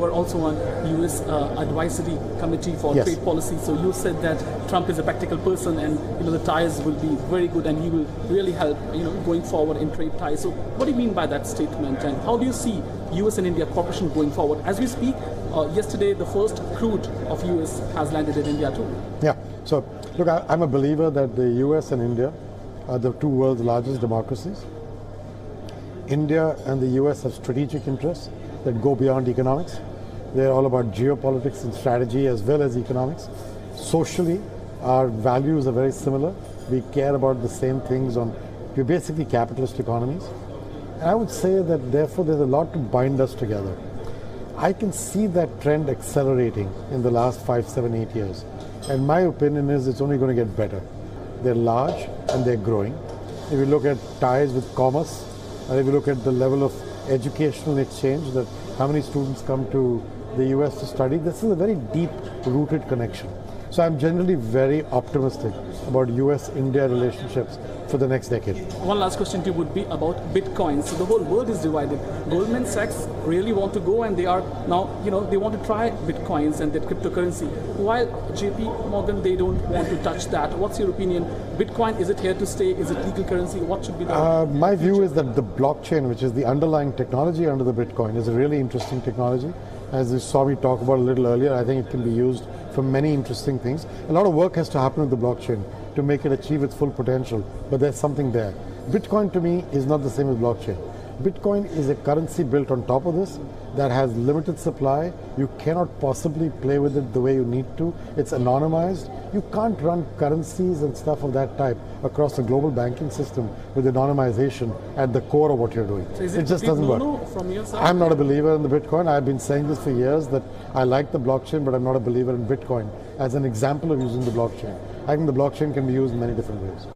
You are also on U.S. Advisory Committee for Yes. Trade Policy. So you said that Trump is a practical person, and the ties will be very good, and he will really help going forward in trade ties. So what do you mean by that statement, and how do you see U.S. and India cooperation going forward? As we speak, yesterday the first crude of U.S. has landed in India too. Yeah. So look, I'm a believer that the U.S. and India are the two world's largest democracies. India and the U.S. have strategic interests that go beyond economics. They're all about geopolitics and strategy as well as economics. Socially, our values are very similar. We care about the same things. We're basically capitalist economies. And I would say that therefore there's a lot to bind us together. I can see that trend accelerating in the last 5, 7, 8 years. And my opinion is it's only going to get better. They're large and they're growing. If you look at ties with commerce, and if you look at the level of educational exchange, that how many students come to the US to study, this is a very deep-rooted connection. So I'm generally very optimistic about US-India relationships for the next decade. One last question to you would be about Bitcoin. So the whole world is divided. Goldman Sachs really want to go, and they are now, they want to try Bitcoins and that cryptocurrency. While JP Morgan, they don't want to touch that. What's your opinion? Bitcoin, is it here to stay? Is it legal currency? What should be the My view is that the blockchain, which is the underlying technology under the Bitcoin, is a really interesting technology. As you saw me talk about a little earlier, I think it can be used for many interesting things. A lot of work has to happen with the blockchain to make it achieve its full potential, but there's something there. Bitcoin to me is not the same as blockchain. Bitcoin is a currency built on top of this that has limited supply. You cannot possibly play with it the way you need to. It's anonymized. You can't run currencies and stuff of that type across the global banking system with anonymization at the core of what you're doing. So it just doesn't work. From your side? I'm not a believer in the Bitcoin. I've been saying this for years, that I like the blockchain, but I'm not a believer in Bitcoin as an example of using the blockchain. I think the blockchain can be used in many different ways.